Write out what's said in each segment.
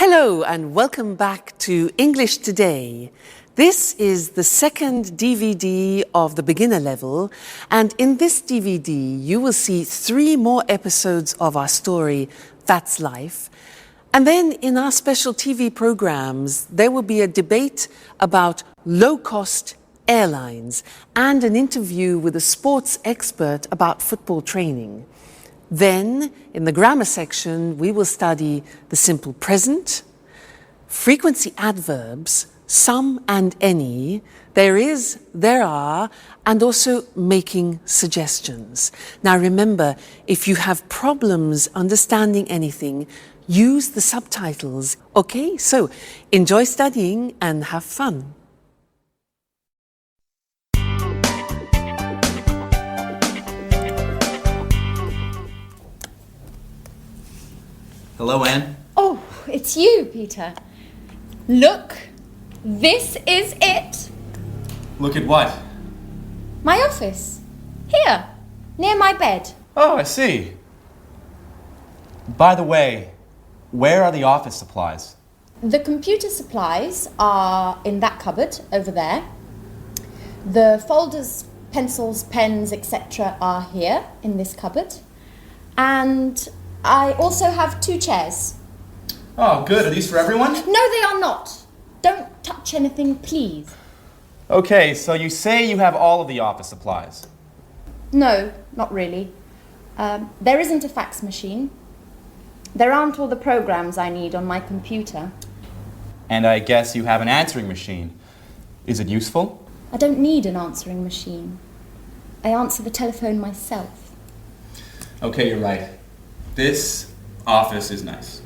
Hello and welcome back to English Today. This is the second DVD of the beginner level, and in this DVD you will see 3 more episodes of our story, That's Life. And then in our special TV programs there will be a debate about low-cost airlines and an interview with a sports expert about football training. Then, in the grammar section, we will study the simple present, frequency adverbs, some and any, there is, there are, and also making suggestions. Now remember, if you have problems understanding anything, use the subtitles. Okay, so enjoy studying and have fun. Hello, Anne. Oh, it's you, Peter. Look, this is it. Look at what? My office. Here, near my bed. Oh, I see. By the way, where are the office supplies? The computer supplies are in that cupboard over there. The folders, pencils, pens, etc. are here in this cupboard. And I also have 2 chairs. Oh, good. Are these for everyone? No, they are not. Don't touch anything, please. Okay, so you say you have all of the office supplies. No, not really. There isn't a fax machine. There aren't all the programs I need on my computer. And I guess you have an answering machine. Is it useful? I don't need an answering machine. I answer the telephone myself. Okay, you're right. This office is nice.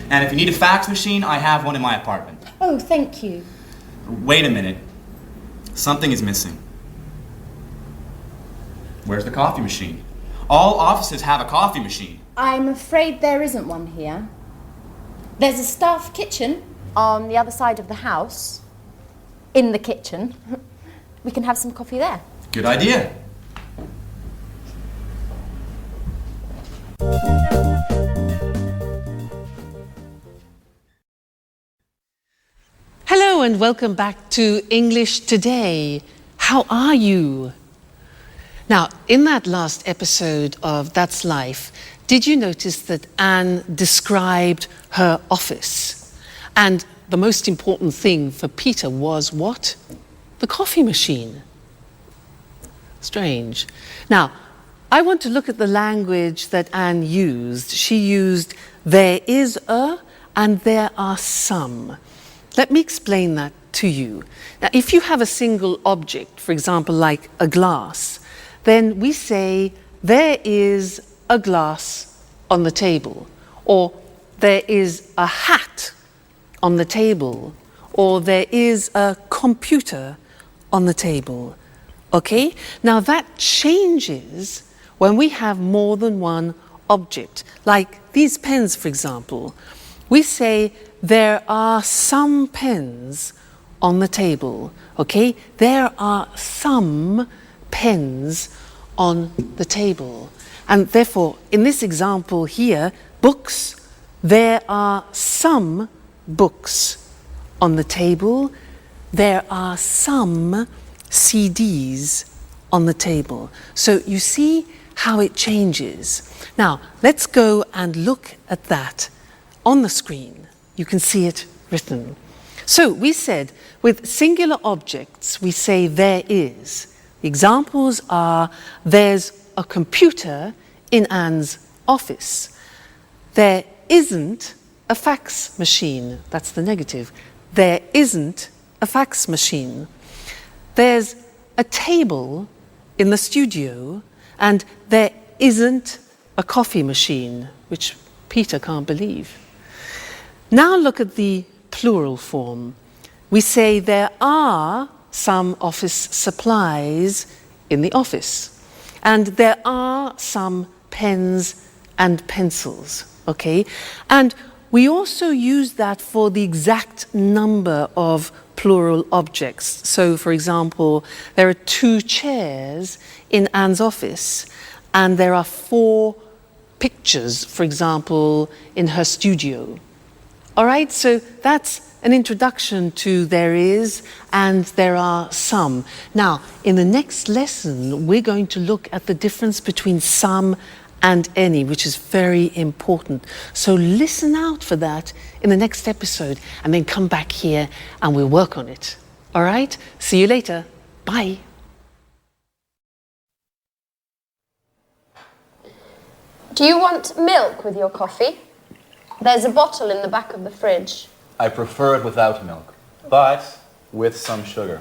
And if you need a fax machine, I have one in my apartment. Oh, thank you. Wait a minute. Something is missing. Where's the coffee machine? All offices have a coffee machine. I'm afraid there isn't one here. There's a staff kitchen on the other side of the house. In the kitchen. We can have some coffee there. Good idea. Hello and welcome back to English Today. How are you? Now, in that last episode of That's Life, did you notice that Anne described her office? And the most important thing for Peter was what? The coffee machine. Strange. Now, I want to look at the language that Anne used. She used there is a and there are some. Let me explain that to you. Now, if you have a single object, for example, like a glass, then we say there is a glass on the table, or there is a hat on the table, or there is a computer on the table. Okay? Now that changes when we have more than one object. Like these pens, for example. We say there are some pens on the table. Okay? There are some pens on the table. And therefore, in this example here, books, there are some books on the table. There are some CDs on the table. So you see how it changes. Now, let's go and look at that on the screen. You can see it written. So we said with singular objects, we say there is. The examples are there's a computer in Anne's office. There isn't a fax machine. That's the negative. There isn't a fax machine. There's a table in the studio, and there isn't a coffee machine, which Peter can't believe. Now look at the plural form. We say there are some office supplies in the office, and there are some pens and pencils, okay? And we also use that for the exact number of plural objects. So, for example, there are 2 chairs in Anne's office, and there are 4 pictures, for example, in her studio. All right, so that's an introduction to there is and there are some. Now, in the next lesson, we're going to look at the difference between some and any, which is very important. So listen out for that in the next episode and then come back here and we'll work on it. All right, see you later. Bye. Do you want milk with your coffee? There's a bottle in the back of the fridge. I prefer it without milk, but with some sugar.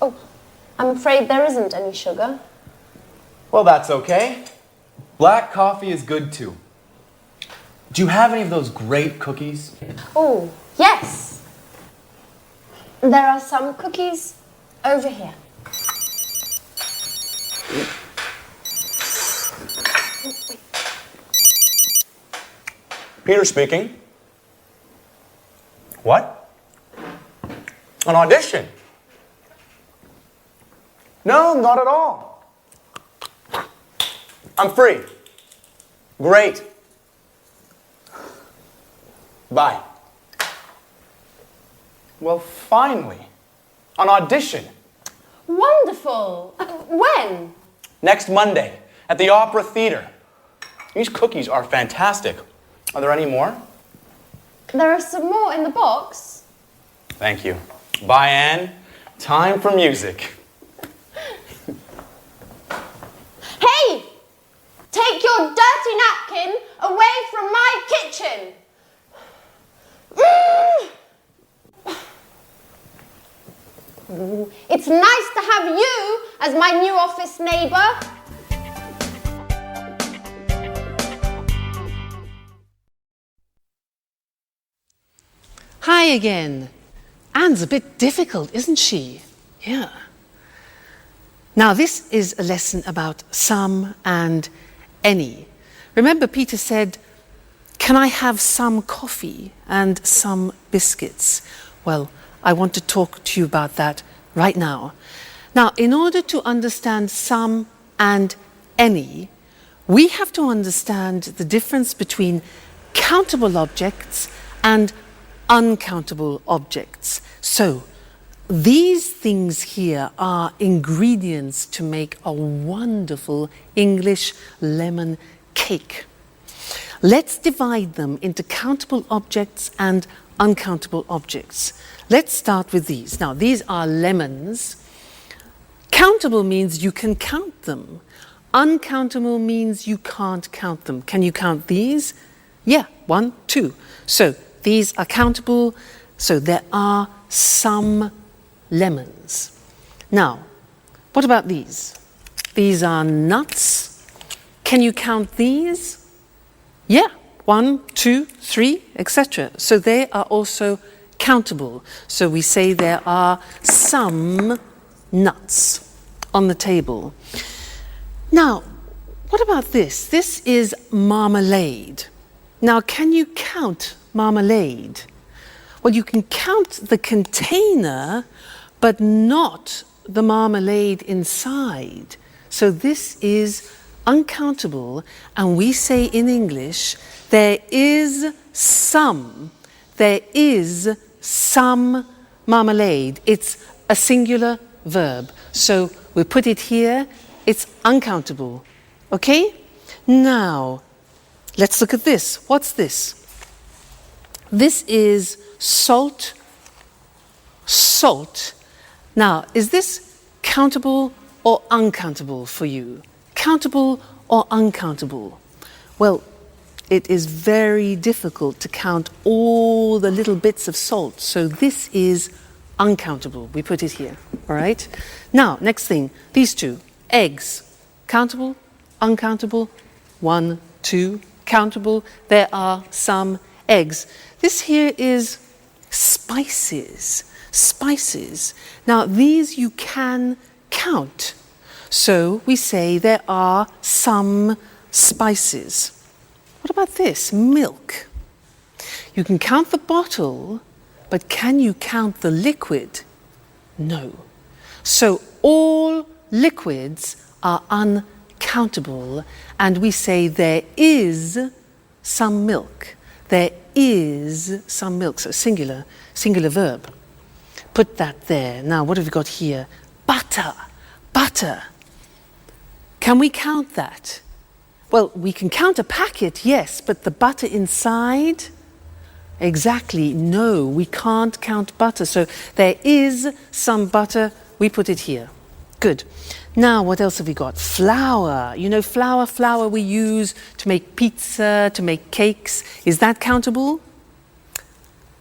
Oh, I'm afraid there isn't any sugar. Well, that's okay. Black coffee is good too. Do you have any of those great cookies? Oh, yes. There are some cookies over here. Peter speaking. What? An audition? No, not at all. I'm free. Great. Bye. Well, finally, an audition. Wonderful. When? Next Monday at the Opera Theater. These cookies are fantastic. Are there any more? There are some more in the box. Thank you. Bye, Anne. Time for music. Hey! Take your dirty napkin away from my kitchen! It's nice to have you as my new office neighbour. Hi again. Anne's a bit difficult, isn't she? Yeah. Now this is a lesson about some and any. Remember Peter said, "Can I have some coffee and some biscuits?" Well, I want to talk to you about that right now. Now, in order to understand some and any, we have to understand the difference between countable objects and uncountable objects. So, these things here are ingredients to make a wonderful English lemon cake. Let's divide them into countable objects and uncountable objects. Let's start with these. Now, these are lemons. Countable means you can count them. Uncountable means you can't count them. Can you count these? Yeah, 1, 2. So these are countable. So there are some lemons. Now, what about these? These are nuts. Can you count these? Yeah, 1, 2, 3, etc. So they are also countable. So we say there are some nuts on the table. Now, what about this? This is marmalade. Now, can you count marmalade? Well, you can count the container, but not the marmalade inside. So this is uncountable, and we say in English, there is some marmalade. It's a singular verb. So we put it here, it's uncountable. Okay? Now, let's look at this. What's this? This is salt. Salt. Now, is this countable or uncountable for you? Countable or uncountable? Well, it is very difficult to count all the little bits of salt. So this is uncountable. We put it here, all right? Now, next thing, these two, eggs. Countable, uncountable, 1, 2, countable. There are some eggs. This here is spices. Spices. Now, these you can count. So we say there are some spices. What about this? Milk. You can count the bottle, but can you count the liquid? No. So all liquids are uncountable, and we say there is some milk. There is some milk. So singular verb. Put that there. Now, what have we got here? Butter. Butter. Can we count that? Well, we can count a packet, yes, but the butter inside? Exactly, no, we can't count butter. So there is some butter, we put it here. Good. Now, what else have we got? Flour. You know, flour we use to make pizza, to make cakes. Is that countable?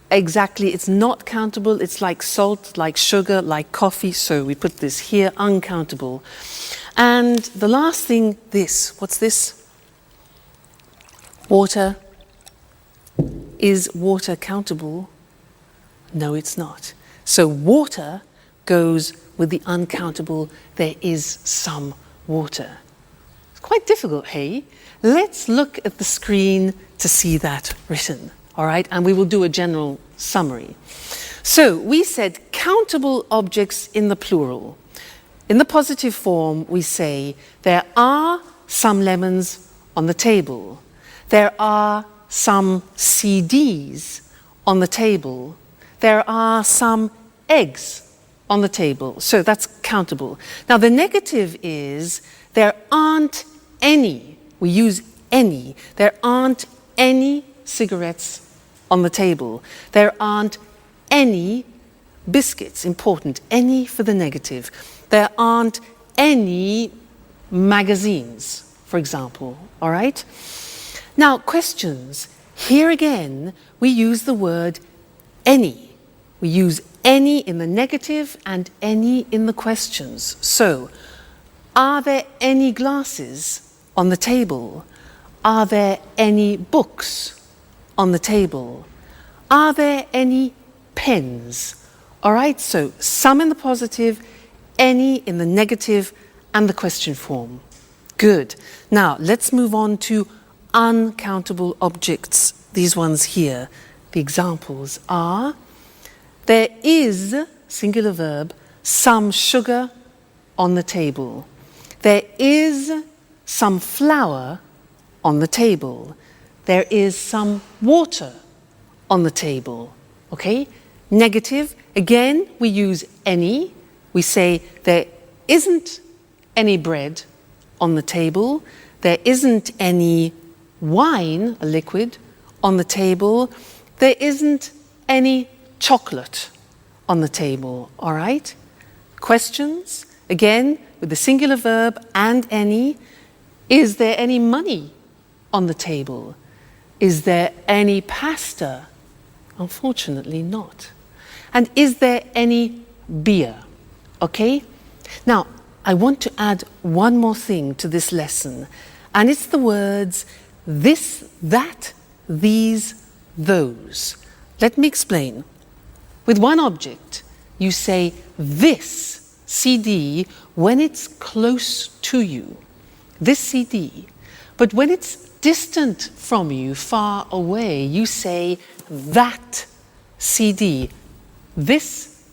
Exactly, it's not countable. It's like salt, like sugar, like coffee. So we put this here, uncountable. And the last thing, this. What's this? Water. Is water countable? No, it's not. So water goes with the uncountable. There is some water. It's quite difficult, hey? Let's look at the screen to see that written, all right? And we will do a general summary. So we said countable objects in the plural. In the positive form, we say there are some lemons on the table. There are some CDs on the table. There are some eggs on the table. So that's countable. Now the negative is there aren't any. We use any. There aren't any cigarettes on the table. There aren't any biscuits. Important. Any for the negative. There aren't any magazines, for example. All right? Now, questions. Here again, we use the word any. We use any in the negative and any in the questions. So, are there any glasses on the table? Are there any books on the table? Are there any pens? All right, so some in the positive, any in the negative, and the question form. Good. Now, let's move on to uncountable objects. These ones here. The examples are, there is, singular verb, some sugar on the table. There is some flour on the table. There is some water on the table. Okay? Negative, again, we use any. We say there isn't any bread on the table. There isn't any wine, a liquid, on the table. There isn't any chocolate on the table, all right? Questions, again, with the singular verb and any. Is there any money on the table? Is there any pasta? Unfortunately not. And is there any beer? Okay? Now, I want to add one more thing to this lesson, and it's the words this, that, these, those. Let me explain. With one object, you say this CD when it's close to you. This CD. But when it's distant from you, far away, you say that CD. This,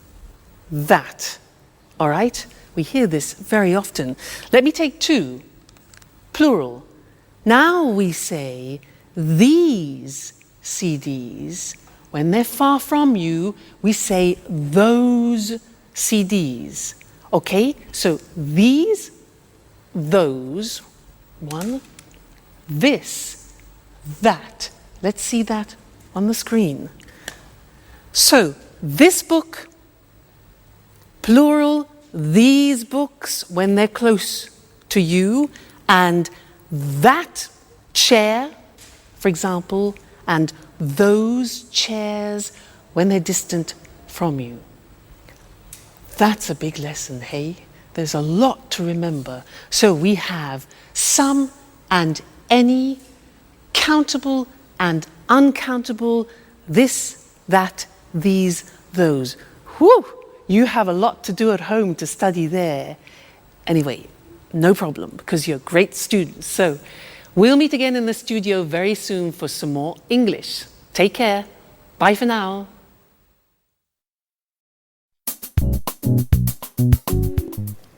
that. All right? We hear this very often. Let me take two. Plural. Now we say these CDs. When they're far from you, we say those CDs. Okay? So these, those, one, this, that. Let's see that on the screen. So this book, plural, these books when they're close to you, and that chair, for example, and those chairs when they're distant from you. That's a big lesson, hey? There's a lot to remember. So we have some and any, countable and uncountable, this, that, these, those. Whew! You have a lot to do at home to study there. Anyway, no problem, because you're great students. So we'll meet again in the studio very soon for some more English. Take care. Bye for now.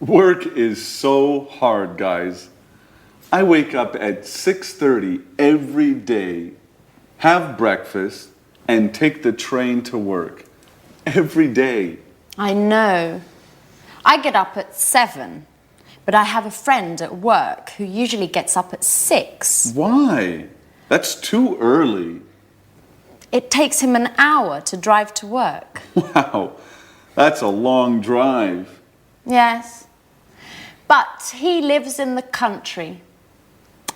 Work is so hard, guys. I wake up at 6:30 every day have breakfast, and take the train to work. Every day. I know. I get up at 7, but I have a friend at work who usually gets up at 6. Why? That's too early. It takes him an hour to drive to work. Wow, that's a long drive. Yes. But he lives in the country.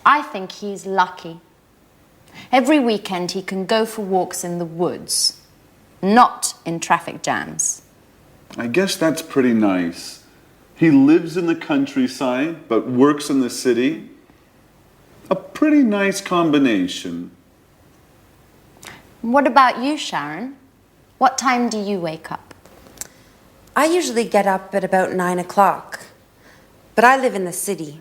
I think he's lucky. Every weekend he can go for walks in the woods, not in traffic jams. I guess that's pretty nice. He lives in the countryside, but works in the city. A pretty nice combination. What about you, Sharon? What time do you wake up? I usually get up at about 9 o'clock, but I live in the city.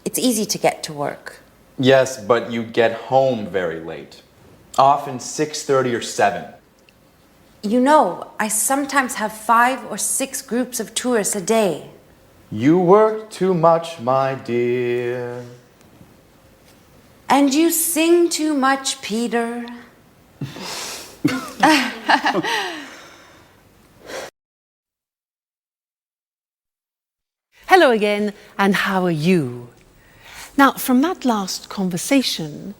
It's easy to get to work. Yes, but you get home very late. Often 6:30 or 7. You know, I sometimes have 5 or 6 groups of tourists a day. You work too much, my dear. And you sing too much, Peter. Hello again, and how are you? Now, from that last conversation,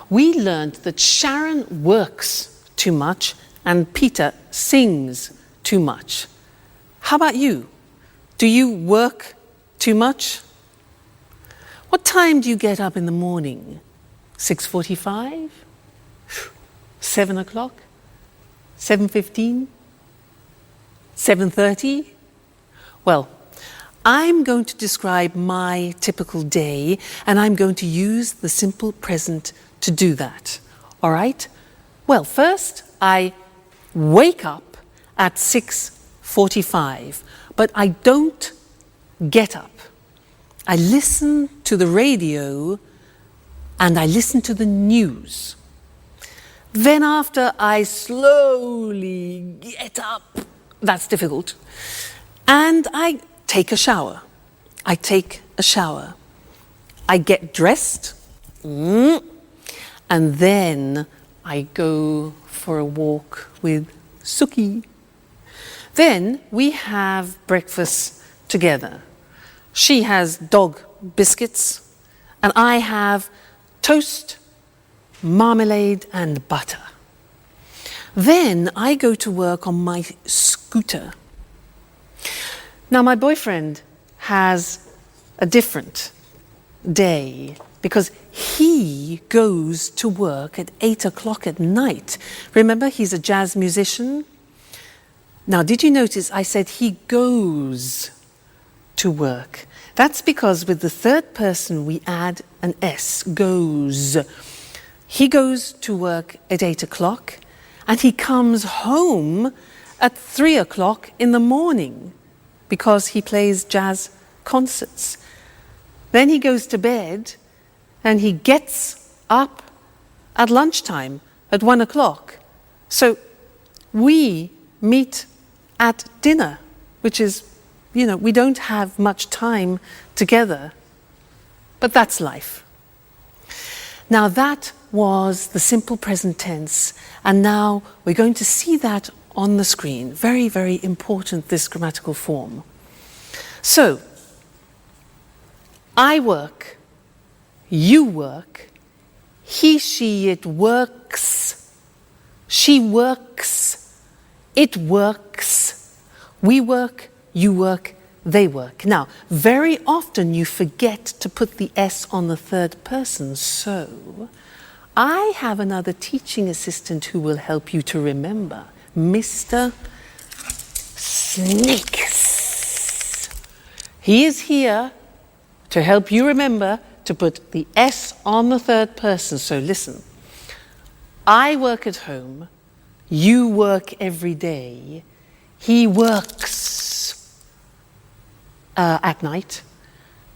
we learned that Sharon works too much and Peter sings too much. How about you? Do you work too much? What time do you get up in the morning? 6:45? 7 o'clock? 7:15? 7:30? Well, I'm going to describe my typical day, and I'm going to use the simple present to do that. All right? Well, first, I wake up at 6:45, but I don't get up. I listen to the radio and I listen to the news. Then after I slowly get up, that's difficult, and I take a shower. I take a shower. I get dressed, and then I go for a walk with Suki. Then we have breakfast together. She has dog biscuits, and I have toast, marmalade, and butter. Then I go to work on my scooter. Now, my boyfriend has a different day because he goes to work at 8 o'clock at night. Remember, he's a jazz musician. Now, did you notice I said he goes to work? That's because with the third person we add an S, goes. He goes to work at 8 o'clock and he comes home at 3 o'clock in the morning because he plays jazz concerts. Then he goes to bed and he gets up at lunchtime at 1 o'clock. So we meet at dinner, which is, we don't have much time together, but that's life. Now that was the simple present tense, and now we're going to see that on the screen. Very, very important, this grammatical form. So, I work, you work, he, she, it works, she works, it works, we work, you work, they work. Now, very often you forget to put the S on the third person, so I have another teaching assistant who will help you to remember, Mr. Snakes. He is here to help you remember to put the S on the third person. So listen, I work at home, you work every day, he works at night,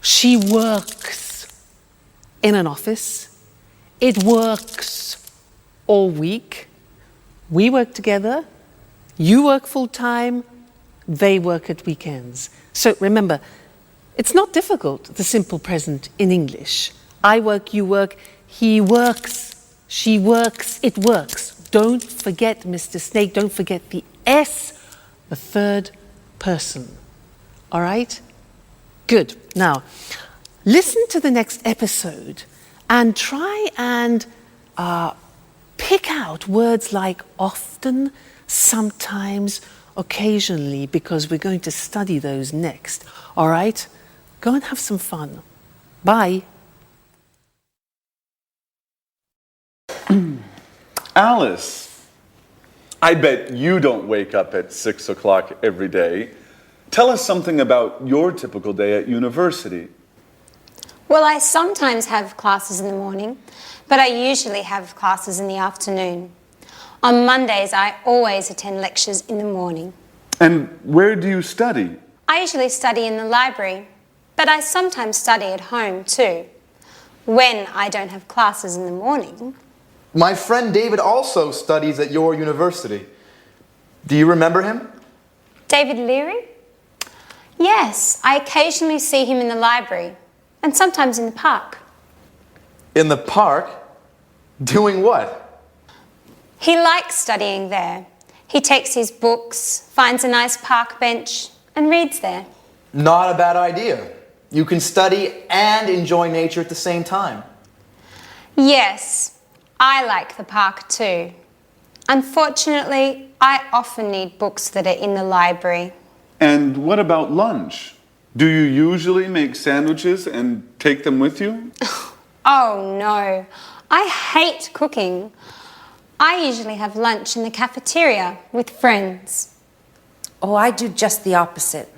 she works in an office, it works all week, we work together, you work full-time, they work at weekends. So remember, it's not difficult, the simple present in English. I work, you work, he works She works, it works. Don't forget, Mr. Snake, don't forget the S, the third person. All right? Good. Now, listen to the next episode and try and pick out words like often, sometimes, occasionally, because we're going to study those next. All right? Go and have some fun. Bye. Alice, I bet you don't wake up at 6 o'clock every day. Tell us something about your typical day at university. Well, I sometimes have classes in the morning, but I usually have classes in the afternoon. On Mondays, I always attend lectures in the morning. And where do you study? I usually study in the library, but I sometimes study at home too, when I don't have classes in the morning. My friend David also studies at your university. Do you remember him? David Leary? Yes, I occasionally see him in the library, and sometimes in the park. In the park? Doing what? He likes studying there. He takes his books, finds a nice park bench, and reads there. Not a bad idea. You can study and enjoy nature at the same time. Yes, I like the park too. Unfortunately, I often need books that are in the library. And what about lunch? Do you usually make sandwiches and take them with you? Oh no, I hate cooking. I usually have lunch in the cafeteria with friends. Oh, I do just the opposite.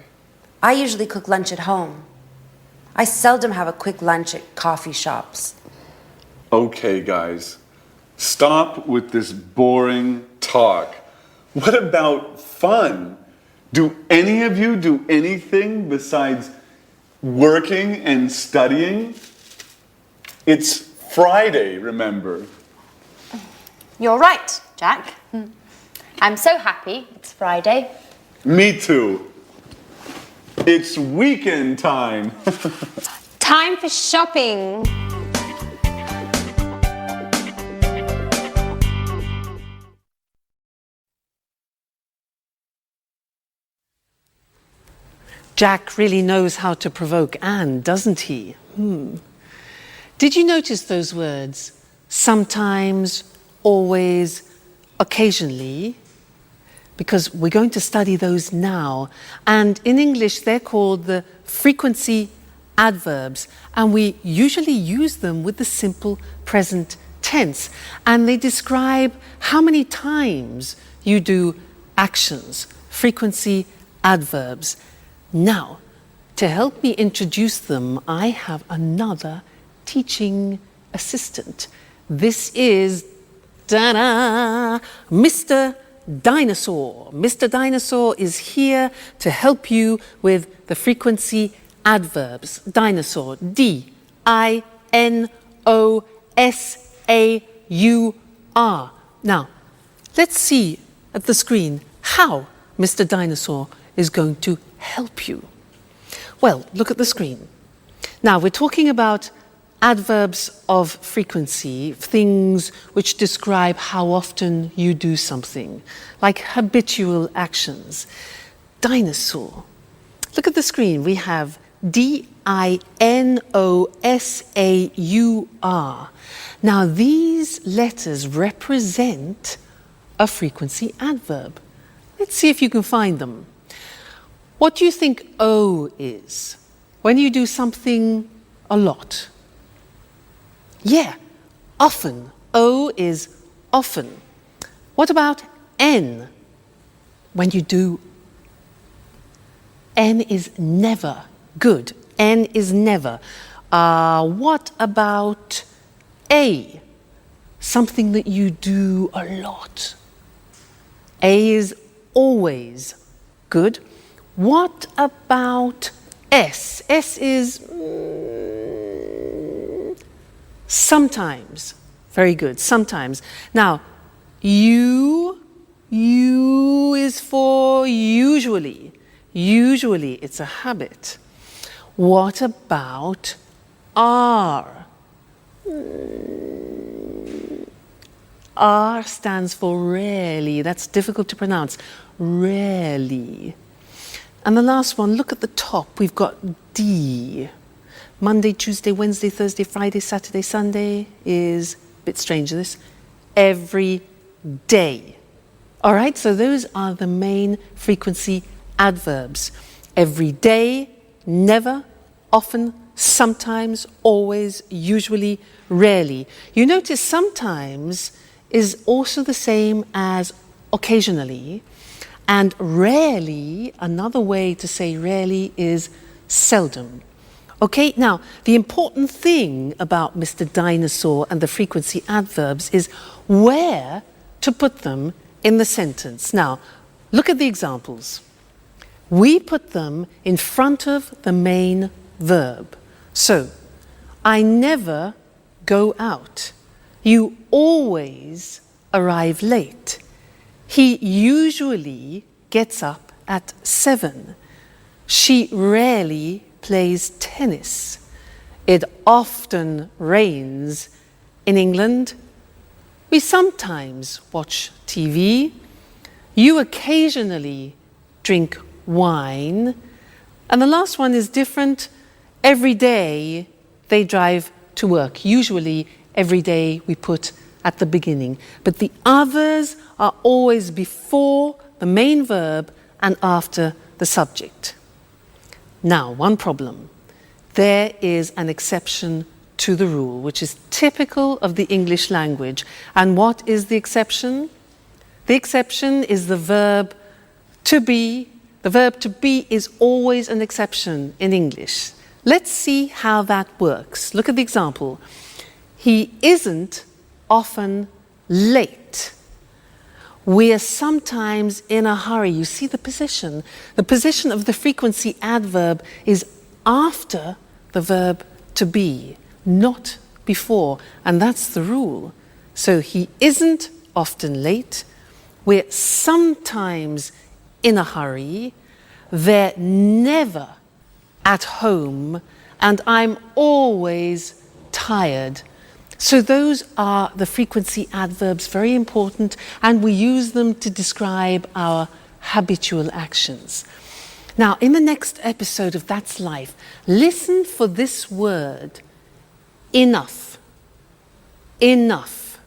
I usually cook lunch at home. I seldom have a quick lunch at coffee shops. Okay, guys, stop with this boring talk. What about fun? Do any of you do anything besides working and studying? It's Friday, remember? You're right, Jack. I'm so happy it's Friday. Me too. It's weekend time. Time for shopping. Jack really knows how to provoke Anne, doesn't he? Did you notice those words? Sometimes, always, occasionally? Because we're going to study those now. And in English, they're called the frequency adverbs. And we usually use them with the simple present tense. And they describe how many times you do actions, frequency adverbs. Now, to help me introduce them, I have another teaching assistant. This is, ta-da, Mr. Dinosaur. Mr. Dinosaur is here to help you with the frequency adverbs. Dinosaur, D-I-N-O-S-A-U-R. Now, let's see at the screen how Mr. Dinosaur is going to help you. Well, look at the screen. Now, we're talking about adverbs of frequency, things which describe how often you do something, like habitual actions. Dinosaur. Look at the screen. We have D-I-N-O-S-A-U-R. Now, these letters represent a frequency adverb. Let's see if you can find them. What do you think O is? When you do something a lot. Yeah, often. O is often. What about N? When you do, N is never. Good. N is never. What about A? Something that you do a lot. A is always. Good. What about S? S is sometimes. Very good, sometimes. Now, U is for usually. Usually, it's a habit. What about R? R stands for rarely. That's difficult to pronounce. Rarely. And the last one, look at the top. We've got D. Monday, Tuesday, Wednesday, Thursday, Friday, Saturday, Sunday is a bit strange, this. Every day. All right, so those are the main frequency adverbs. Every day, never, often, sometimes, always, usually, rarely. You notice sometimes is also the same as occasionally, and rarely, another way to say rarely is seldom. Okay, now the important thing about Mr. Dinosaur and the frequency adverbs is where to put them in the sentence. Now, look at the examples. We put them in front of the main verb. So, I never go out. You always arrive late. He usually gets up at 7. She rarely plays tennis. It often rains in England. We sometimes watch TV. You occasionally drink wine. And the last one is different. Every day they drive to work. Usually every day we put at the beginning. But the others are always before the main verb and after the subject. Now, one problem. There is an exception to the rule, which is typical of the English language. And what is the exception? The exception is the verb to be. The verb to be is always an exception in English. Let's see how that works. Look at the example. He isn't often late. We are sometimes in a hurry. You see the position. The position of the frequency adverb is after the verb to be, not before. And that's the rule. So he isn't often late. We're sometimes in a hurry. They're never at home. And I'm always tired. So those are the frequency adverbs, very important, and we use them to describe our habitual actions. Now, in the next episode of That's Life, listen for this word, enough. Enough.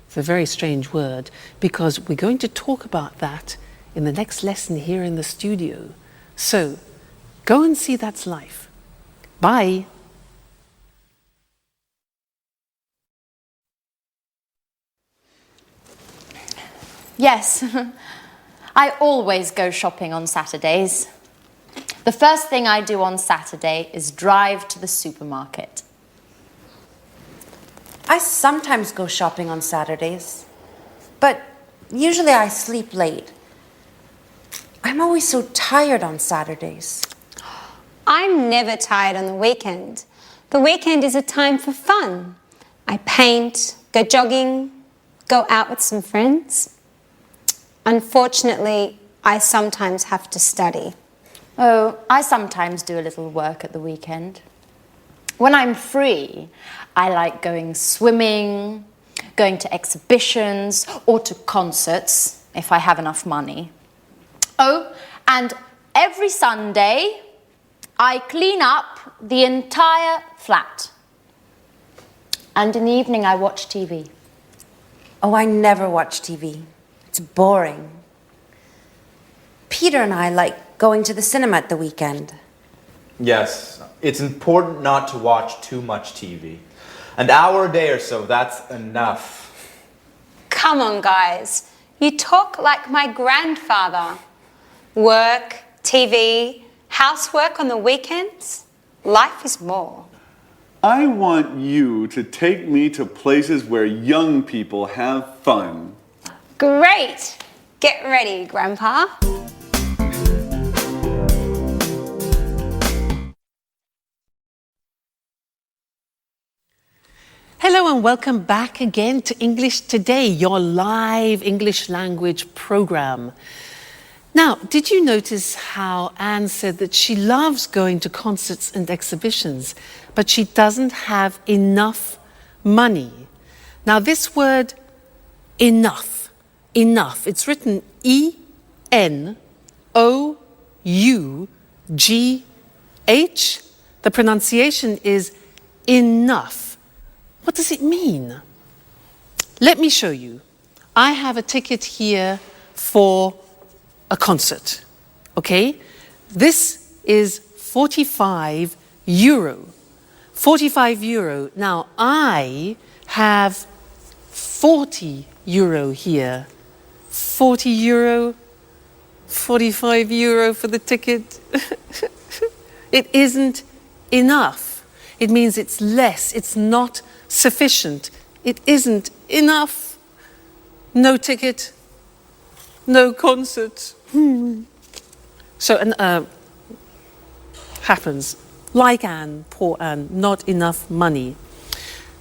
It's a very strange word because we're going to talk about that in the next lesson here in the studio. So, go and see That's Life. Bye. Yes, I always go shopping on Saturdays. The first thing I do on Saturday is drive to the supermarket. I sometimes go shopping on Saturdays, but usually I sleep late. I'm always so tired on Saturdays. I'm never tired on the weekend. The weekend is a time for fun. I paint, go jogging, go out with some friends. Unfortunately, I sometimes have to study. Oh, I sometimes do a little work at the weekend. When I'm free, I like going swimming, going to exhibitions, or to concerts, if I have enough money. Oh, and every Sunday, I clean up the entire flat. And in the evening, I watch TV. Oh, I never watch TV. It's boring. Peter and I like going to the cinema at the weekend. Yes, it's important not to watch too much TV. An hour a day or so, that's enough. Come on, guys. You talk like my grandfather. Work, TV, housework on the weekends. Life is more. I want you to take me to places where young people have fun. Great! Get ready, Grandpa. Hello and welcome back again to English Today, your live English language program. Now, did you notice how Anne said that she loves going to concerts and exhibitions, but she doesn't have enough money? Now, this word enough. Enough. It's written E-N-O-U-G-H. The pronunciation is enough. What does it mean? Let me show you. I have a ticket here for a concert. Okay? This is 45 euro. 45 euro. Now, I have 40 euro here. 40 euro, 45 euro for the ticket. It isn't enough. It means it's less. It's not sufficient. It isn't enough. No ticket, no concert. So, happens. Like Anne, poor Anne, not enough money.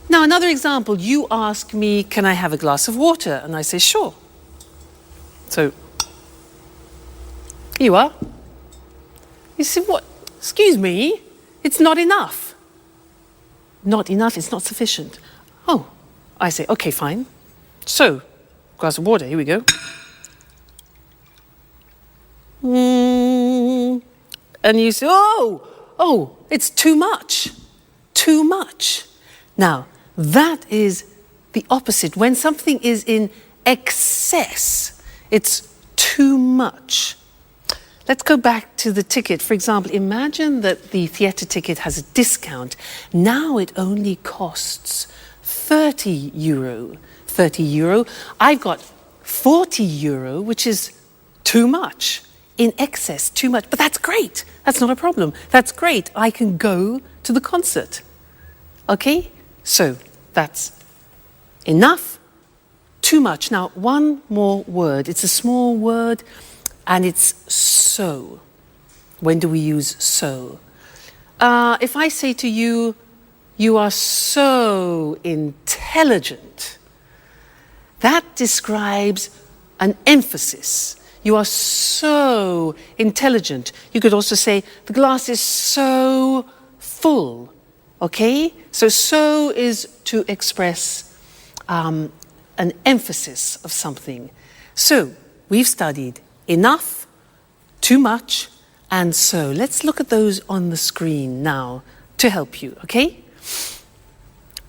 Now, another example, you ask me, can I have a glass of water? And I say, sure. So, here you are. You say, what? Excuse me, it's not enough. Not enough, it's not sufficient. Oh, I say, okay, fine. So, glass of water, here we go. And you say, oh, it's too much. Too much. Now, that is the opposite. When something is in excess, it's too much. Let's go back to the ticket. For example, imagine that the theatre ticket has a discount. Now it only costs 30 euro. 30 euro. I've got 40 euro, which is too much. In excess, too much. But that's great. That's not a problem. That's great. I can go to the concert. Okay? So, that's enough, too much. Now, one more word. It's a small word, and it's so. When do we use so? If I say to you, you are so intelligent, that describes an emphasis. You are so intelligent. You could also say, the glass is so full. Okay? So is to express an emphasis of something. So, we've studied enough, too much, and so. Let's look at those on the screen now to help you, okay?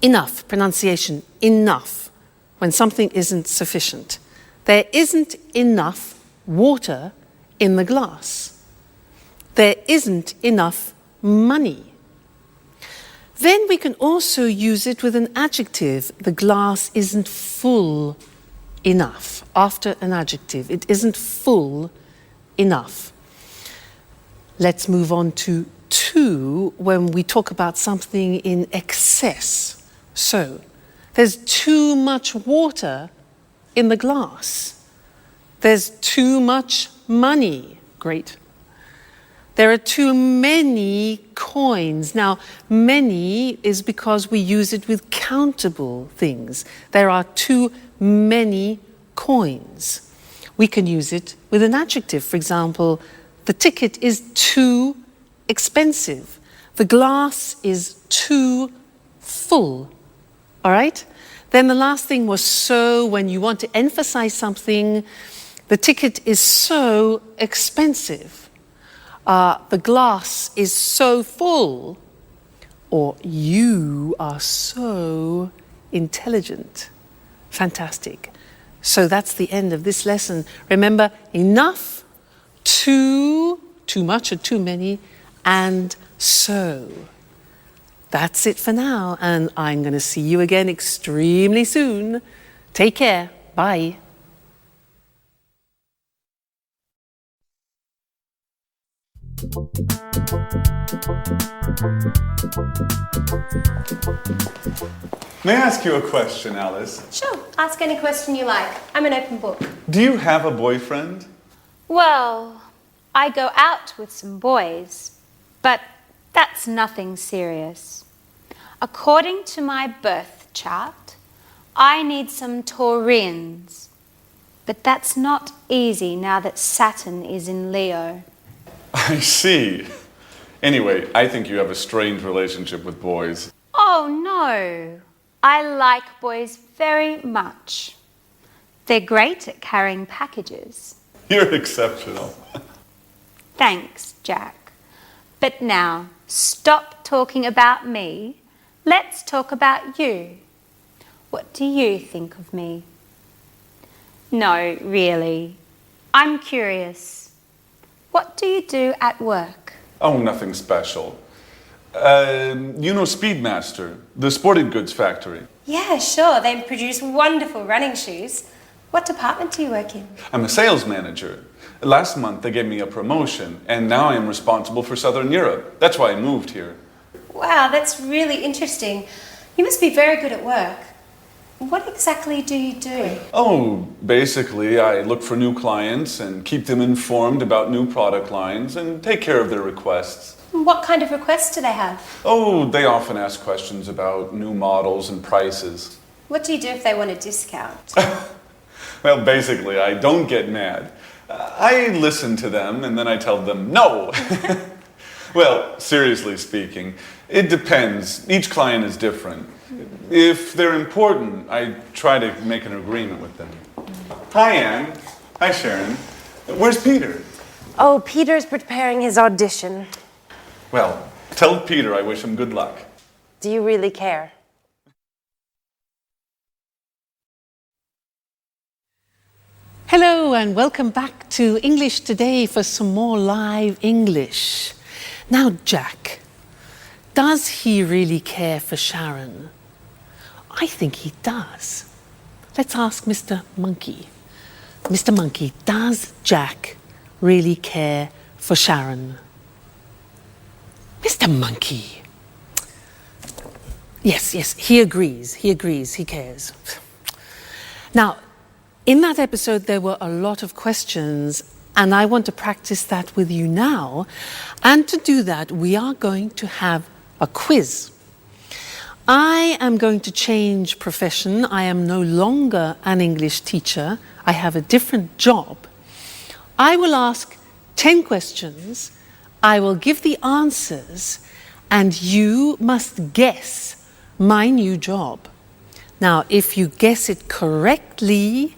Enough, pronunciation, enough, when something isn't sufficient. There isn't enough water in the glass. There isn't enough money. Then we can also use it with an adjective. The glass isn't full enough. After an adjective, it isn't full enough. Let's move on to too when we talk about something in excess. So, there's too much water in the glass. There's too much money. Great. There are too many coins. Now, many is because we use it with countable things. There are too many coins. We can use it with an adjective. For example, the ticket is too expensive. The glass is too full. All right? Then the last thing was so. When you want to emphasize something, the ticket is so expensive. The glass is so full, or you are so intelligent. Fantastic. So that's the end of this lesson. Remember, enough, too much or too many, and so. That's it for now, and I'm going to see you again extremely soon. Take care. Bye. May I ask you a question, Alice? Sure, ask any question you like. I'm an open book. Do you have a boyfriend? Well, I go out with some boys, but that's nothing serious. According to my birth chart, I need some Taurians. But that's not easy now that Saturn is in Leo. I see. Anyway, I think you have a strange relationship with boys. Oh no, I like boys very much. They're great at carrying packages. You're exceptional. Thanks, Jack. But now, stop talking about me. Let's talk about you. What do you think of me? No, really. I'm curious. What do you do at work? Oh, nothing special. You know Speedmaster, the sporting goods factory. Yeah, sure. They produce wonderful running shoes. What department do you work in? I'm a sales manager. Last month they gave me a promotion, and now I am responsible for Southern Europe. That's why I moved here. Wow, that's really interesting. You must be very good at work. What exactly do you do? Oh, basically I look for new clients and keep them informed about new product lines and take care of their requests. What kind of requests do they have? Oh, they often ask questions about new models and prices. What do you do if they want a discount? Well, basically, I don't get mad. I listen to them and then I tell them no. Well, seriously speaking, it depends. Each client is different. If they're important, I try to make an agreement with them. Hi, Anne. Hi, Sharon. Where's Peter? Oh, Peter's preparing his audition. Well, tell Peter I wish him good luck. Do you really care? Hello and welcome back to English Today for some more live English. Now, Jack, does he really care for Sharon? I think he does. Let's ask Mr. Monkey. Mr. Monkey, does Jack really care for Sharon? Mr. Monkey. Yes, he agrees, he cares. Now, in that episode, there were a lot of questions, and I want to practice that with you now. And to do that, we are going to have a quiz. I am going to change profession. I am no longer an English teacher. I have a different job. I will ask 10 questions. I will give the answers, and you must guess my new job. Now, if you guess it correctly,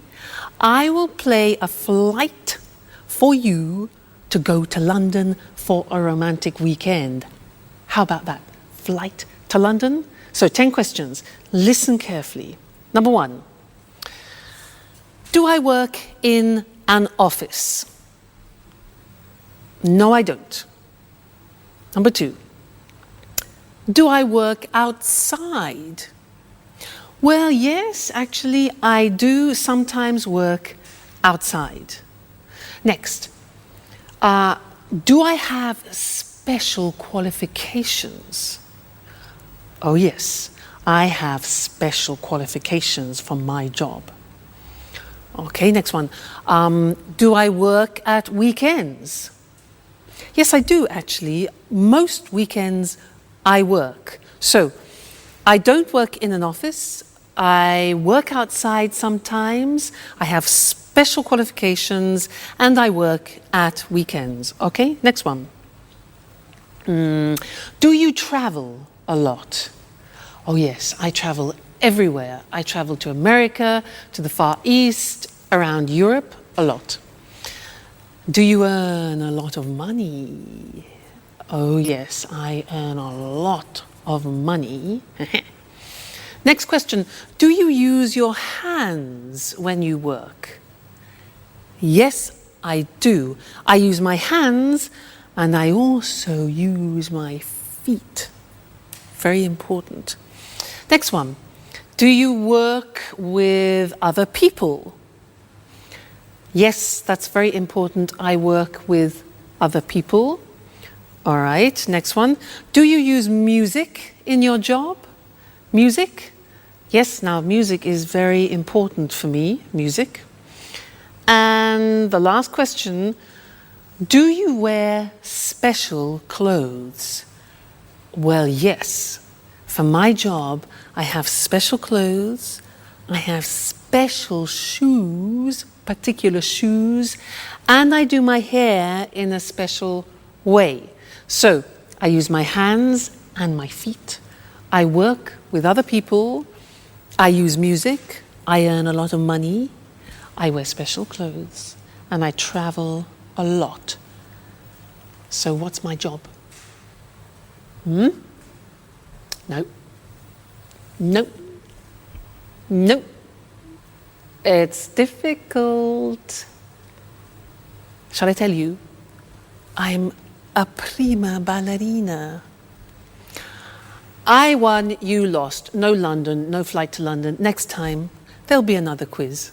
I will play a flight for you to go to London for a romantic weekend. How about that? Flight to London? So 10 questions. Listen carefully. Number 1. Do I work in an office? No, I don't. Number 2. Do I work outside? Well, yes, actually, I do sometimes work outside. Next, do I have special qualifications? Oh, yes, I have special qualifications for my job. Okay, next one. Do I work at weekends? Yes, I do, actually. Most weekends I work. So, I don't work in an office. I work outside sometimes. I have special qualifications, and I work at weekends. Okay, next one. Do you travel a lot? Oh yes, I travel everywhere. I travel to America, to the Far East, around Europe, a lot. Do you earn a lot of money? Oh yes, I earn a lot of money. Next question. Do you use your hands when you work? Yes, I do. I use my hands and I also use my feet. Very important. Next one. Do you work with other people? Yes, that's very important. I work with other people. All right, next one. Do you use music in your job? Music? Yes, now music is very important for me, music. And the last question, do you wear special clothes? Well, yes. For my job, I have special clothes, I have special shoes, particular shoes, and I do my hair in a special way. So, I use my hands and my feet. I work with other people. I use music. I earn a lot of money. I wear special clothes, and I travel a lot. So what's my job? No. Nope. Nope. It's difficult. Shall I tell you? I'm a prima ballerina. I won, you lost. No London, no flight to London. Next time, there'll be another quiz.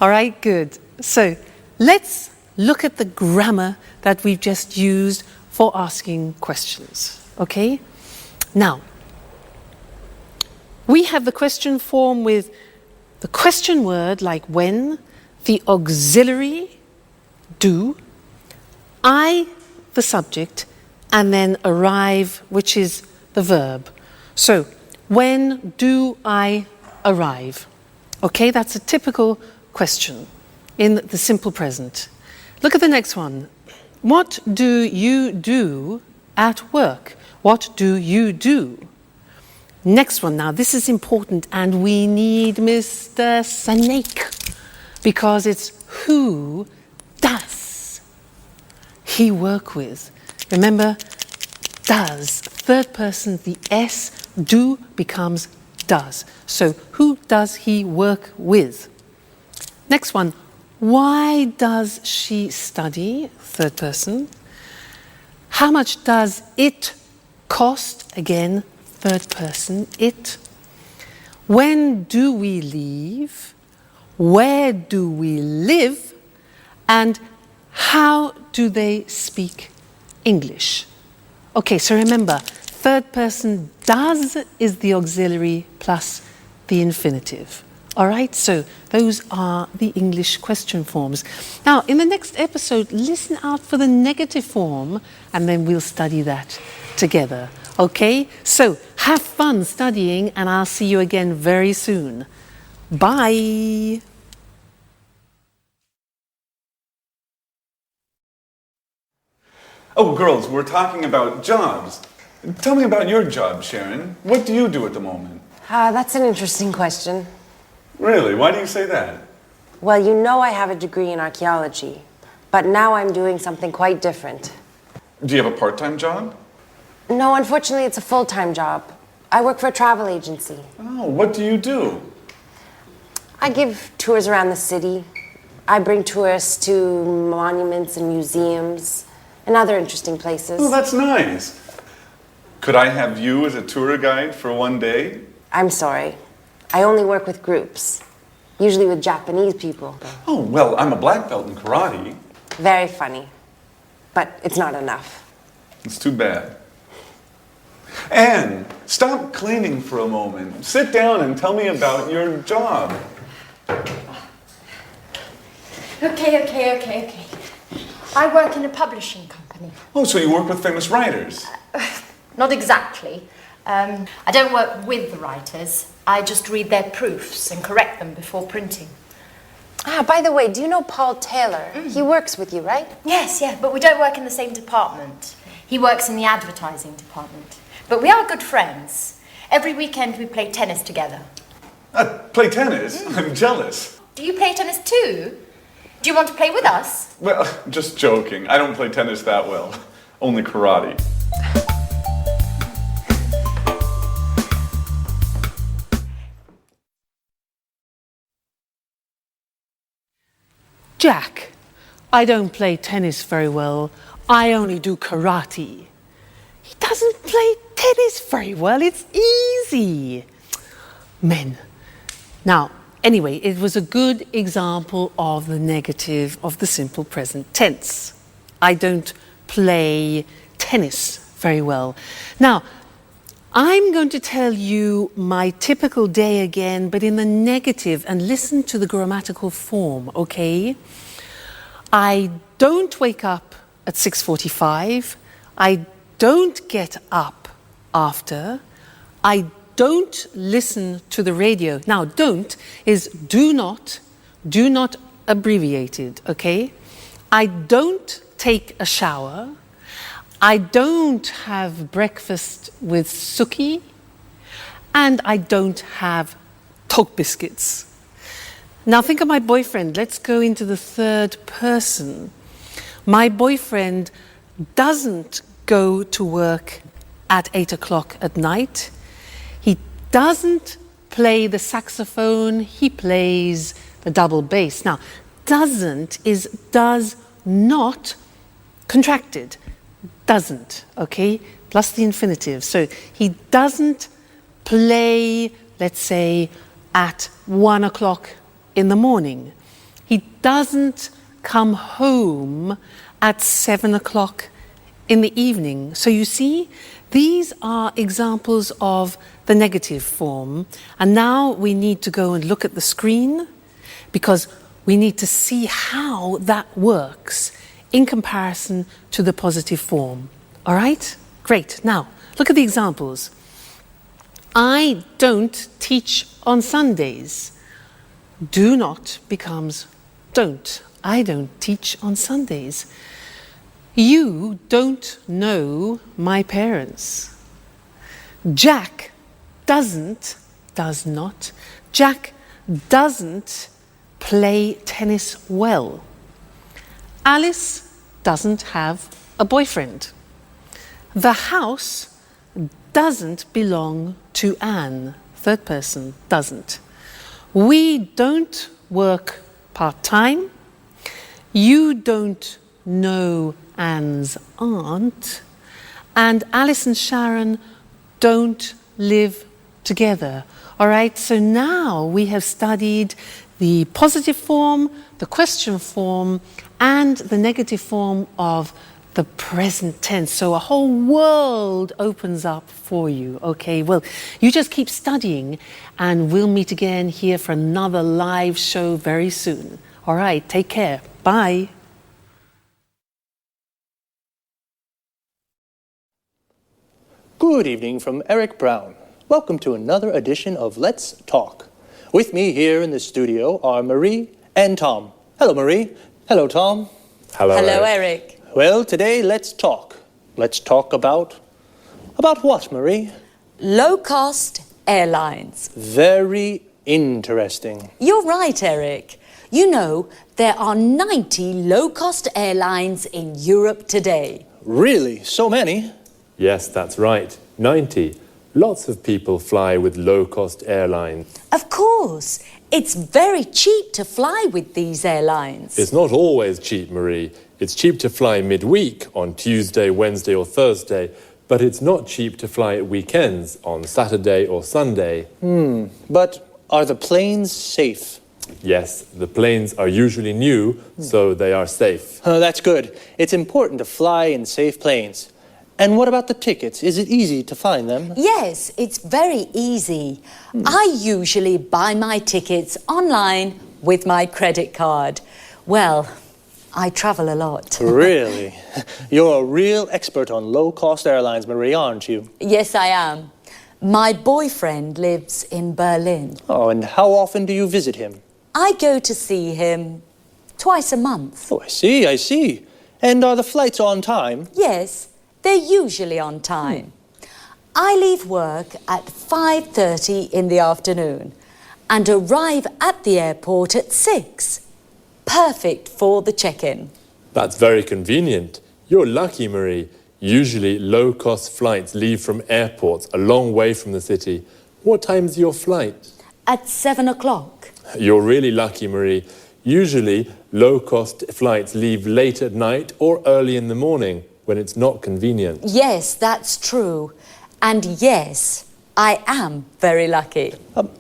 All right, good. So let's look at the grammar that we've just used for asking questions, okay? Now, we have the question form with the question word like when, the auxiliary, do, I, the subject, and then arrive, which is the verb. So, when do I arrive? Okay, that's a typical question in the simple present. Look at the next one. What do you do at work? What do you do? Next one now, this is important, and we need Mr. Snake because it's who does he work with? Remember, does, third person, the S, do becomes does. So who does he work with? Next one, why does she study? Third person. How much does it cost? Again, third person, it. When do we leave? Where do we live? And how do they speak English? Okay, so remember, third person does is the auxiliary plus the infinitive. All right, so those are the English question forms. Now, in the next episode, listen out for the negative form, and then we'll study that together. Okay, so have fun studying, and I'll see you again very soon. Bye. Oh, girls, we're talking about jobs. Tell me about your job, Sharon. What do you do at the moment? That's an interesting question. Really? Why do you say that? Well, you know I have a degree in archaeology, but now I'm doing something quite different. Do you have a part-time job? No, unfortunately, it's a full-time job. I work for a travel agency. Oh, what do you do? I give tours around the city. I bring tourists to monuments and museums and other interesting places. Oh, that's nice. Could I have you as a tour guide for one day? I'm sorry. I only work with groups, usually with Japanese people. Oh, well, I'm a black belt in karate. Very funny, but it's not enough. It's too bad. Anne, stop cleaning for a moment. Sit down and tell me about your job. Okay. I work in a publishing company. Oh, so you work with famous writers? Not exactly. I don't work with the writers. I just read their proofs and correct them before printing. By the way, do you know Paul Taylor? He works with you, right? Yes, but we don't work in the same department. He works in the advertising department. But we are good friends. Every weekend we play tennis together. Play tennis? I'm jealous. Do you play tennis too? Do you want to play with us? Well, just joking. I don't play tennis that well. Only karate. Jack, I don't play tennis very well. I only do karate. He doesn't play tennis very well. It's easy. Men. Now, anyway, it was a good example of the negative of the simple present tense. I don't play tennis very well. Now, I'm going to tell you my typical day again, but in the negative, and listen to the grammatical form, okay? I don't wake up at 6:45. I don't get up after. I don't listen to the radio. Now, don't is do not abbreviated, okay? I don't take a shower. I don't have breakfast with Suki, and I don't have Tok biscuits. Now think of my boyfriend. Let's go into the third person. My boyfriend doesn't go to work at 8 o'clock at night. He doesn't play the saxophone. He plays the double bass. Now, doesn't is does not contracted. Doesn't, okay? Plus the infinitive. So he doesn't play, let's say, at 1 o'clock in the morning. He doesn't come home at 7 o'clock in the evening. So you see, these are examples of the negative form. And now we need to go and look at the screen because we need to see how that works in comparison to the positive form. All right? Great. Now, look at the examples. I don't teach on Sundays. Do not becomes don't. I don't teach on Sundays. You don't know my parents. Jack doesn't, does not. Jack doesn't play tennis well. Alice doesn't have a boyfriend. The house doesn't belong to Anne. Third person, doesn't. We don't work part-time. You don't know Anne's aunt. And Alice and Sharon don't live together. All right, so now we have studied the positive form, the question form, and the negative form of the present tense. So a whole world opens up for you. Okay, well, you just keep studying and we'll meet again here for another live show very soon. All right, take care. Bye. Good evening from Eric Brown. Welcome to another edition of Let's Talk. With me here in the studio are Marie and Tom. Hello, Marie. Hello, Tom. Hello, Eric. Well, today, let's talk. Let's talk about what, Marie? Low-cost airlines. Very interesting. You're right, Eric. You know, there are 90 low-cost airlines in Europe today. Really? So many? Yes, that's right. 90. Lots of people fly with low-cost airlines. Of course. It's very cheap to fly with these airlines. It's not always cheap, Marie. It's cheap to fly midweek on Tuesday, Wednesday or Thursday, but it's not cheap to fly at weekends on Saturday or Sunday. But are the planes safe? Yes, the planes are usually new, so they are safe. That's good. It's important to fly in safe planes. And what about the tickets? Is it easy to find them? Yes, it's very easy. I usually buy my tickets online with my credit card. Well, I travel a lot. Really? You're a real expert on low-cost airlines, Marie, aren't you? Yes, I am. My boyfriend lives in Berlin. Oh, and how often do you visit him? I go to see him twice a month. Oh, I see. And are the flights on time? Yes, they're usually on time. I leave work at 5:30 in the afternoon and arrive at the airport at 6. Perfect for the check-in. That's very convenient. You're lucky, Marie. Usually low-cost flights leave from airports a long way from the city. What time's your flight? At 7 o'clock. You're really lucky, Marie. Usually low-cost flights leave late at night or early in the morning when it's not convenient. Yes, that's true. And yes, I am very lucky.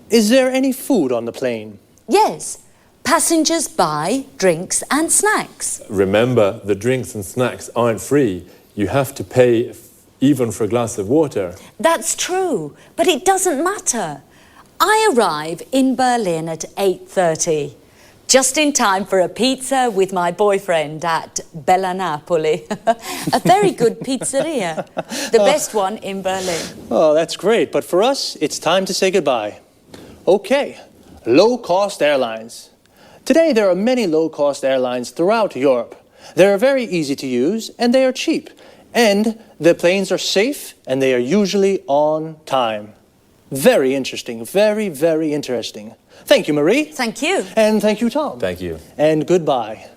Is there any food on the plane? Yes. Passengers buy drinks and snacks. Remember, the drinks and snacks aren't free. You have to pay even for a glass of water. That's true, but it doesn't matter. I arrive in Berlin at 8:30, just in time for a pizza with my boyfriend at Bella Napoli. A very good pizzeria, the best one in Berlin. Oh, that's great. But for us, it's time to say goodbye. Okay, low-cost airlines. Today, there are many low-cost airlines throughout Europe. They are very easy to use, and they are cheap. And the planes are safe, and they are usually on time. Very interesting, very, very interesting. Thank you, Marie. Thank you. And thank you, Tom. Thank you. And goodbye.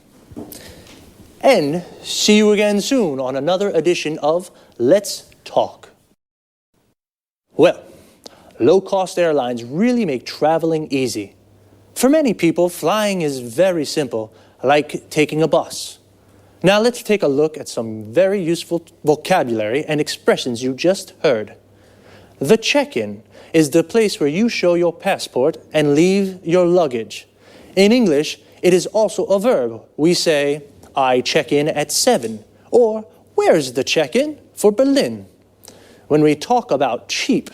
And see you again soon on another edition of Let's Talk. Well, low-cost airlines really make traveling easy. For many people, flying is very simple, like taking a bus. Now let's take a look at some very useful vocabulary and expressions you just heard. The check-in is the place where you show your passport and leave your luggage. In English, it is also a verb. We say, I check in at 7, or where's the check-in for Berlin? When we talk about cheap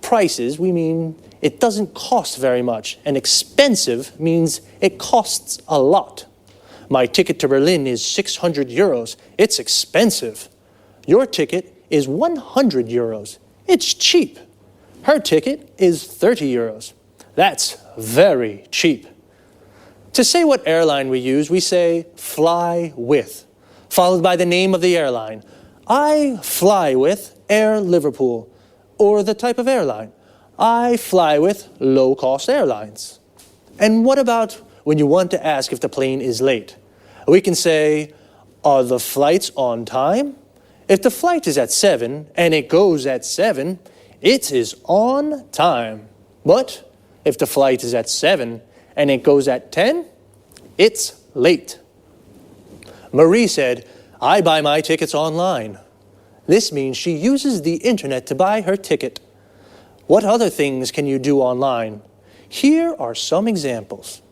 prices, we mean it doesn't cost very much, and expensive means it costs a lot. My ticket to Berlin is 600 euros. It's expensive. Your ticket is 100 euros. It's cheap. Her ticket is 30 euros. That's very cheap. To say what airline we use, we say fly with, followed by the name of the airline. I fly with Air Liverpool, or the type of airline. I fly with low-cost airlines. And what about when you want to ask if the plane is late? We can say, are the flights on time? If the flight is at 7 and it goes at 7, it is on time. But if the flight is at 7 and it goes at 10, it's late. Marie said, I buy my tickets online. This means she uses the internet to buy her ticket. What other things can you do online? Here are some examples.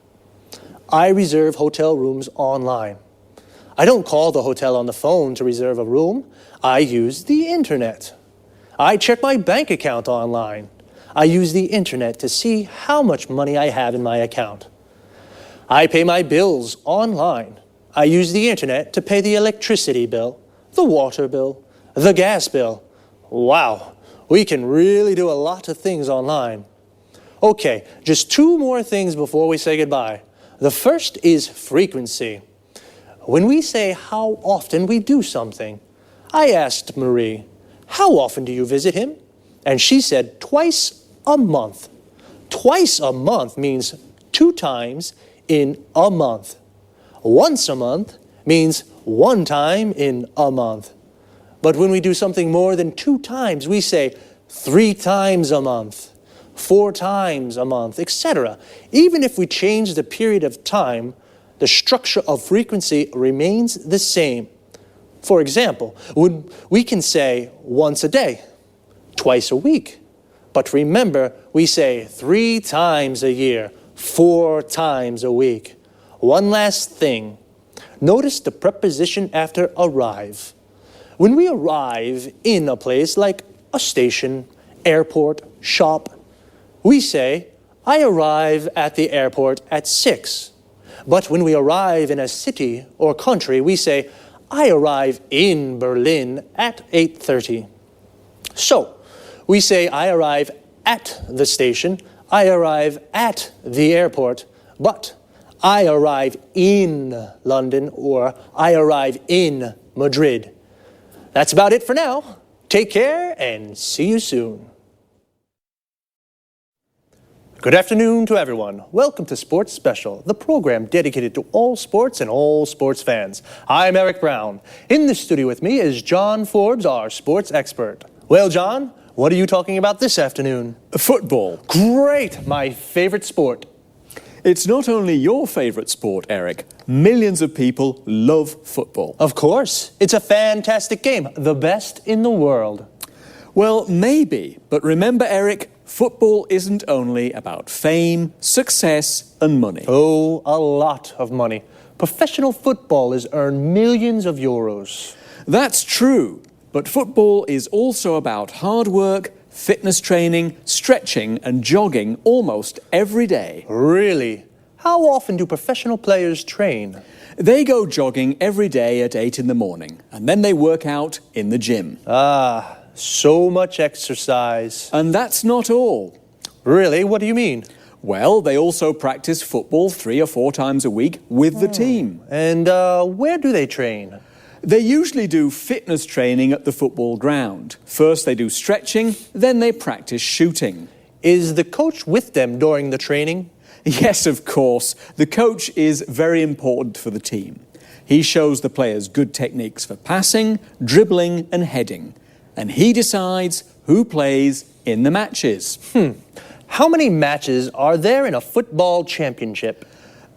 I reserve hotel rooms online. I don't call the hotel on the phone to reserve a room. I use the internet. I check my bank account online. I use the internet to see how much money I have in my account. I pay my bills online. I use the internet to pay the electricity bill, the water bill, the gas bill. Wow, we can really do a lot of things online. Okay, just 2 more things before we say goodbye. The first is frequency. When we say how often we do something, I asked Marie, how often do you visit him? And she said twice a month. Twice a month means 2 times in a month. Once a month means 1 time in a month. But when we do something more than 2 times, we say 3 times a month, 4 times a month, etc. Even if we change the period of time, the structure of frequency remains the same. For example, we can say once a day, twice a week. But remember, we say 3 times a year, 4 times a week. One last thing. Notice the preposition after arrive. When we arrive in a place like a station, airport, shop, we say, I arrive at the airport at 6. But when we arrive in a city or country, we say, I arrive in Berlin at 8:30. So, we say, I arrive at the station, I arrive at the airport, but I arrive in London or I arrive in Madrid. That's about it for now. Take care and see you soon. Good afternoon to everyone. Welcome to Sports Special, the program dedicated to all sports and all sports fans. I'm Eric Brown. In the studio with me is John Forbes, our sports expert. Well, John, what are you talking about this afternoon? Football. Great, my favorite sport. It's not only your favorite sport, Eric. Millions of people love football. Of course. It's a fantastic game, the best in the world. Well, maybe, but remember, Eric, football isn't only about fame, success, and money. Oh, a lot of money. Professional footballers earn millions of euros. That's true, but football is also about hard work, fitness training, stretching, and jogging almost every day. Really? How often do professional players train? They go jogging every day at 8 in the morning, and then they work out in the gym. Ah, so much exercise. And that's not all. Really? What do you mean? Well, they also practice football 3 or 4 times a week with the team. And where do they train? They usually do fitness training at the football ground. First they do stretching, then they practice shooting. Is the coach with them during the training? Yes, of course. The coach is very important for the team. He shows the players good techniques for passing, dribbling and heading. And he decides who plays in the matches. How many matches are there in a football championship?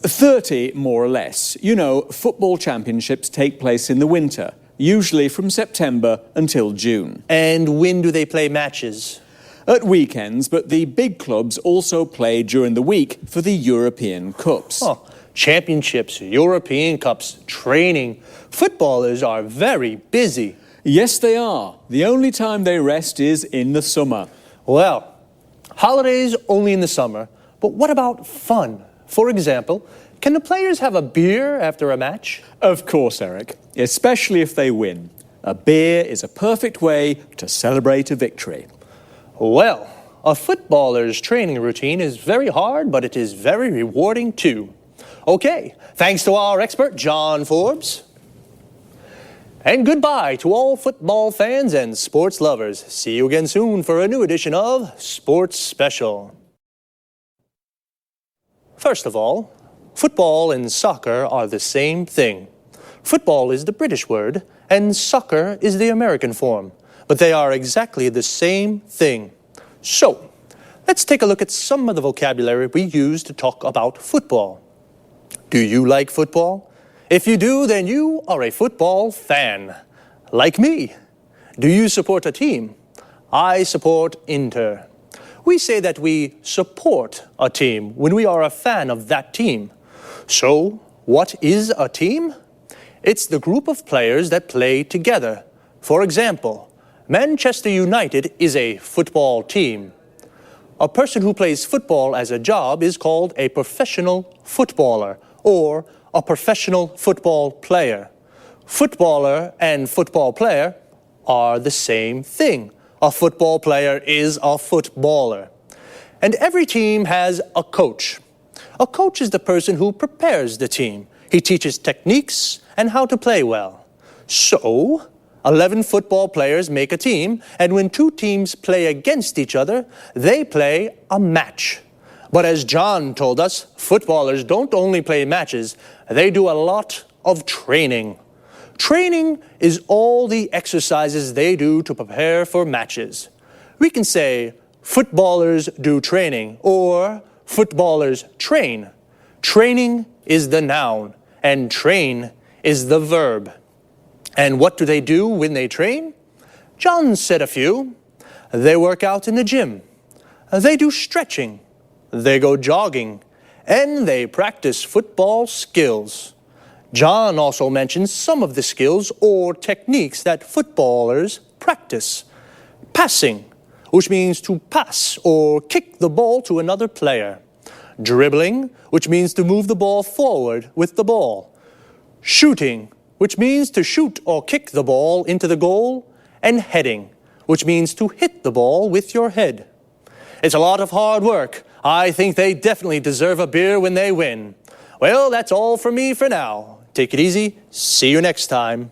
30, more or less. You know, football championships take place in the winter, usually from September until June. And when do they play matches? At weekends, but the big clubs also play during the week for the European Cups. Oh, championships, European Cups, training. Footballers are very busy. Yes, they are. The only time they rest is in the summer. Well, holidays only in the summer, but what about fun? For example, can the players have a beer after a match? Of course, Eric, especially if they win. A beer is a perfect way to celebrate a victory. Well, a footballer's training routine is very hard, but it is very rewarding too. Okay, thanks to our expert, John Forbes. And goodbye to all football fans and sports lovers. See you again soon for a new edition of Sports Special. First of all, football and soccer are the same thing. Football is the British word, and soccer is the American form. But they are exactly the same thing. So, let's take a look at some of the vocabulary we use to talk about football. Do you like football? If you do, then you are a football fan. Like me. Do you support a team? I support Inter. We say that we support a team when we are a fan of that team. So, what is a team? It's the group of players that play together. For example, Manchester United is a football team. A person who plays football as a job is called a professional footballer or a professional football player. Footballer and football player are the same thing. A football player is a footballer. And every team has a coach. A coach is the person who prepares the team. He teaches techniques and how to play well. So, 11 football players make a team, and when two teams play against each other, they play a match. But as John told us, footballers don't only play matches, they do a lot of training. Training is all the exercises they do to prepare for matches. We can say, footballers do training, or footballers train. Training is the noun, and train is the verb. And what do they do when they train? John said a few. They work out in the gym. They do stretching. They go jogging. And they practice football skills. John also mentions some of the skills or techniques that footballers practice. Passing, which means to pass or kick the ball to another player. Dribbling, which means to move the ball forward with the ball. Shooting, which means to shoot or kick the ball into the goal. And heading, which means to hit the ball with your head. It's a lot of hard work. I think they definitely deserve a beer when they win. Well, that's all from me for now. Take it easy. See you next time.